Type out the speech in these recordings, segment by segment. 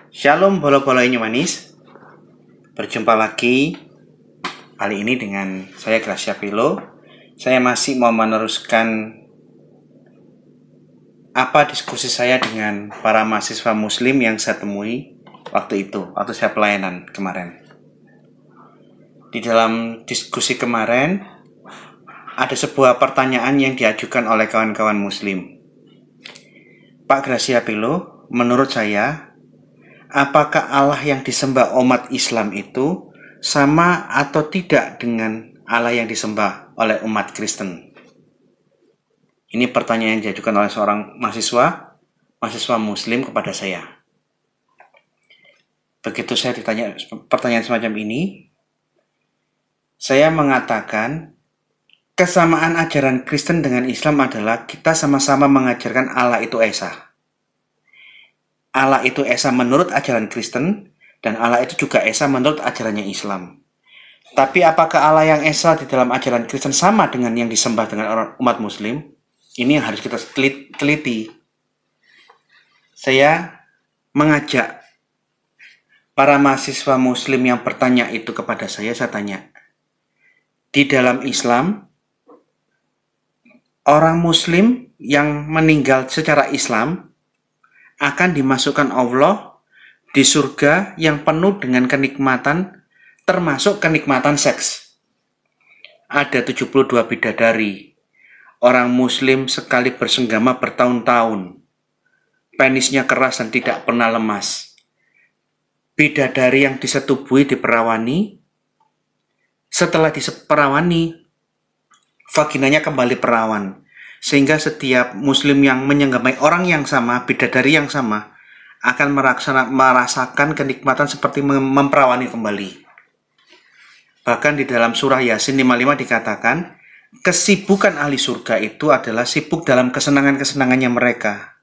Shalom bolo-bolo ini manis. Berjumpa lagi kali ini dengan saya Gracia Pilo. Saya masih mau meneruskan diskusi saya dengan para mahasiswa muslim yang saya temui waktu saya pelayanan kemarin. Di dalam diskusi kemarin ada sebuah pertanyaan yang diajukan oleh kawan-kawan muslim. Pak Gracia Pilo, menurut saya, apakah Allah yang disembah umat Islam itu sama atau tidak dengan Allah yang disembah oleh umat Kristen? Ini pertanyaan yang diajukan oleh seorang mahasiswa muslim kepada saya. Begitu saya ditanya pertanyaan semacam ini, saya mengatakan kesamaan ajaran Kristen dengan Islam adalah kita sama-sama mengajarkan Allah itu Esa. Allah itu Esa menurut ajaran Kristen, dan Allah itu juga Esa menurut ajarannya Islam. Tapi apakah Allah yang Esa di dalam ajaran Kristen sama dengan yang disembah dengan umat Muslim? Ini yang harus kita teliti. Saya mengajak para mahasiswa Muslim yang bertanya itu kepada saya tanya, di dalam Islam, orang Muslim yang meninggal secara Islam akan dimasukkan Allah di surga yang penuh dengan kenikmatan, termasuk kenikmatan seks. Ada 72 bidadari. Orang Muslim sekali bersenggama bertahun-tahun. Penisnya keras dan tidak pernah lemas. Bidadari yang disetubui diperawani. Setelah diperawani, vaginanya kembali perawan. Sehingga setiap Muslim yang menyenggamai orang yang sama, bidadari yang sama, akan merasakan kenikmatan seperti memperawani kembali. Bahkan di dalam surah Yasin 55 dikatakan, kesibukan ahli surga itu adalah sibuk dalam kesenangan-kesenangannya mereka.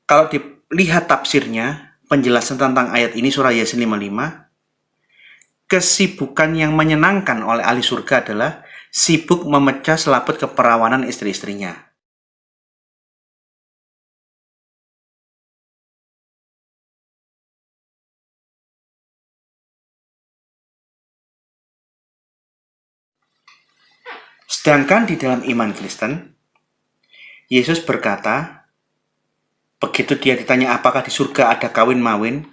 Kalau dilihat tafsirnya, penjelasan tentang ayat ini surah Yasin 55, kesibukan yang menyenangkan oleh ahli surga adalah sibuk memecah selaput keperawanan istri-istrinya. Sedangkan di dalam iman Kristen, Yesus berkata, begitu dia ditanya apakah di surga ada kawin-mawin,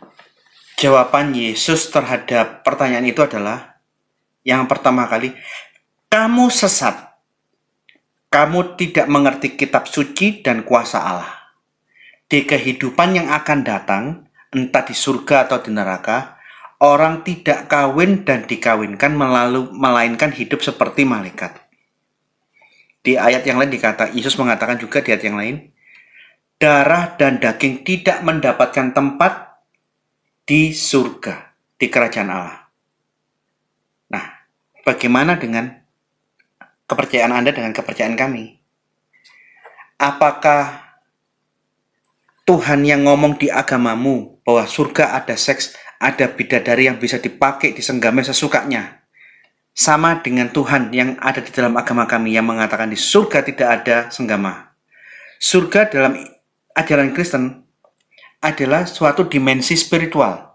jawaban Yesus terhadap pertanyaan itu adalah, yang pertama kali, kamu sesat. Kamu tidak mengerti kitab suci dan kuasa Allah. Di kehidupan yang akan datang, entah di surga atau di neraka, orang tidak kawin dan dikawinkan melainkan hidup seperti malaikat. Di ayat yang lain Yesus mengatakan juga di ayat yang lain, darah dan daging tidak mendapatkan tempat di surga, di kerajaan Allah. Nah, bagaimana dengan kepercayaan Anda dengan kepercayaan kami? Apakah Tuhan yang ngomong di agamamu bahwa surga ada seks, ada bidadari yang bisa dipakai, disenggamai sesukanya, sama dengan Tuhan yang ada di dalam agama kami yang mengatakan di surga tidak ada senggama? Surga dalam ajaran Kristen adalah suatu dimensi spiritual.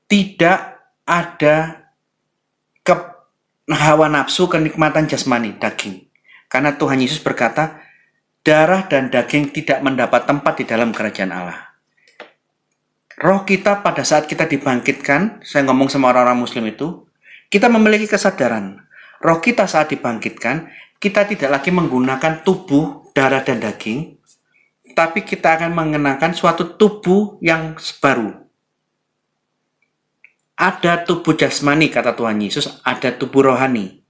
Tidak ada hawa nafsu, kenikmatan jasmani, daging. Karena Tuhan Yesus berkata, darah dan daging tidak mendapat tempat di dalam kerajaan Allah. Roh kita pada saat kita dibangkitkan, saya ngomong sama orang-orang Muslim itu, kita memiliki kesadaran. Roh kita saat dibangkitkan, kita tidak lagi menggunakan tubuh, darah dan daging, tapi kita akan mengenakan suatu tubuh yang baru. Ada tubuh jasmani, kata Tuhan Yesus, ada tubuh rohani.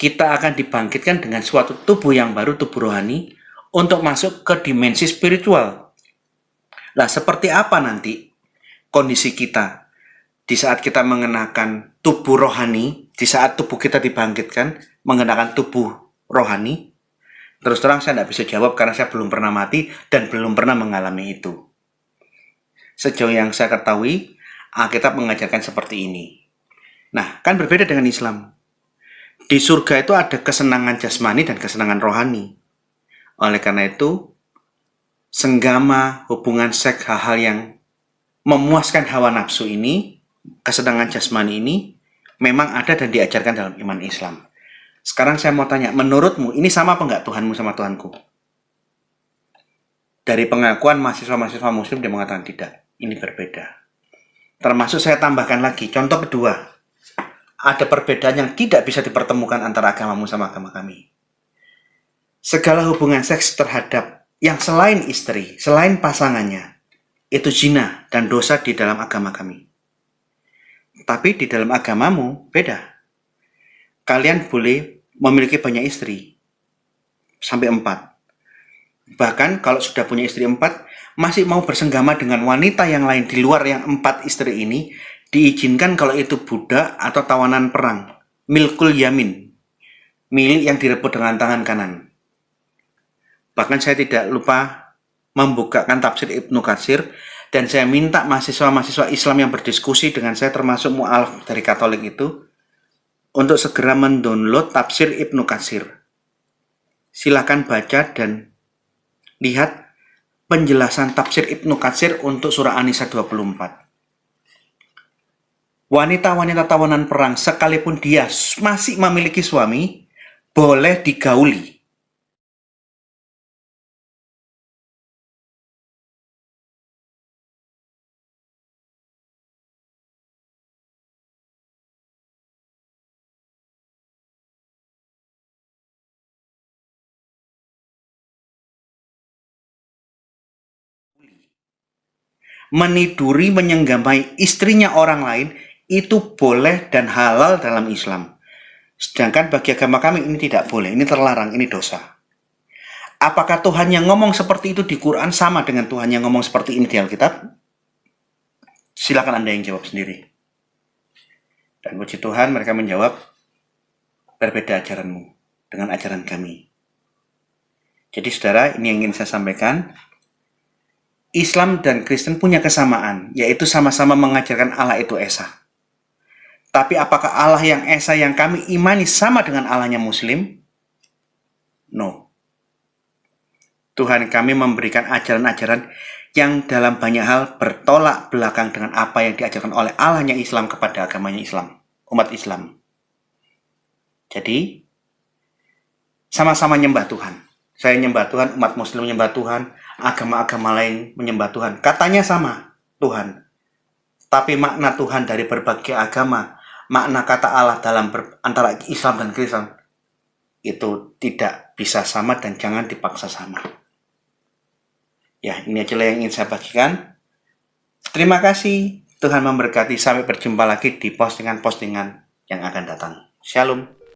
Kita akan dibangkitkan dengan suatu tubuh yang baru, tubuh rohani, untuk masuk ke dimensi spiritual. Nah, seperti apa nanti kondisi kita di saat kita mengenakan tubuh rohani, di saat tubuh kita dibangkitkan, mengenakan tubuh rohani? Terus terang saya tidak bisa jawab karena saya belum pernah mati dan belum pernah mengalami itu. Sejauh yang saya ketahui, Alkitab mengajarkan seperti ini. Nah, kan berbeda dengan Islam. Di surga itu ada kesenangan jasmani dan kesenangan rohani. Oleh karena itu, senggama, hubungan seks, hal-hal yang memuaskan hawa nafsu ini, kesenangan jasmani ini, memang ada dan diajarkan dalam iman Islam. Sekarang saya mau tanya, menurutmu ini sama apa enggak Tuhanmu sama Tuhanku? Dari pengakuan mahasiswa-mahasiswa muslim dia mengatakan tidak, ini berbeda. Termasuk saya tambahkan lagi, contoh kedua, ada perbedaan yang tidak bisa dipertemukan antara agamamu sama agama kami. Segala hubungan seks terhadap yang selain istri, selain pasangannya, itu zina dan dosa di dalam agama kami. Tapi di dalam agamamu beda. Kalian boleh memiliki banyak istri, sampai 4. Bahkan kalau sudah punya istri 4, masih mau bersenggama dengan wanita yang lain di luar yang 4 istri ini, diizinkan kalau itu budak atau tawanan perang. Milkul yamin, milik yang direbut dengan tangan kanan. Bahkan saya tidak lupa membukakan tafsir Ibnu Katsir, dan saya minta mahasiswa-mahasiswa Islam yang berdiskusi dengan saya, termasuk mu'alaf dari Katolik itu, untuk segera mendownload tafsir Ibnu Katsir. Silakan baca dan lihat penjelasan tafsir Ibnu Katsir untuk surah An-Nisa 24. Wanita-wanita tawanan perang, sekalipun dia masih memiliki suami, boleh digauli. Meniduri, menyenggamai istrinya orang lain, itu boleh dan halal dalam Islam. Sedangkan bagi agama kami ini tidak boleh, ini terlarang, ini dosa. Apakah Tuhan yang ngomong seperti itu di Quran sama dengan Tuhan yang ngomong seperti ini di Alkitab? Silakan Anda yang jawab sendiri. Dan puji Tuhan, mereka menjawab, berbeda ajaranmu dengan ajaran kami. Jadi saudara, ini yang ingin saya sampaikan. Islam dan Kristen punya kesamaan, yaitu sama-sama mengajarkan Allah itu Esa. Tapi apakah Allah yang Esa yang kami imani sama dengan Allahnya Muslim? No. Tuhan kami memberikan ajaran-ajaran yang dalam banyak hal bertolak belakang dengan apa yang diajarkan oleh Allahnya Islam kepada agamanya Islam, umat Islam. Jadi, sama-sama nyembah Tuhan. Saya nyembah Tuhan, umat Muslim menyembah Tuhan, agama-agama lain menyembah Tuhan. Katanya sama, Tuhan. Tapi makna Tuhan dari berbagai agama, makna kata Allah dalam antara Islam dan Kristen, itu tidak bisa sama dan jangan dipaksa sama. Ya, ini aja yang ingin saya bagikan. Terima kasih. Tuhan memberkati. Sampai berjumpa lagi di postingan-postingan yang akan datang. Shalom.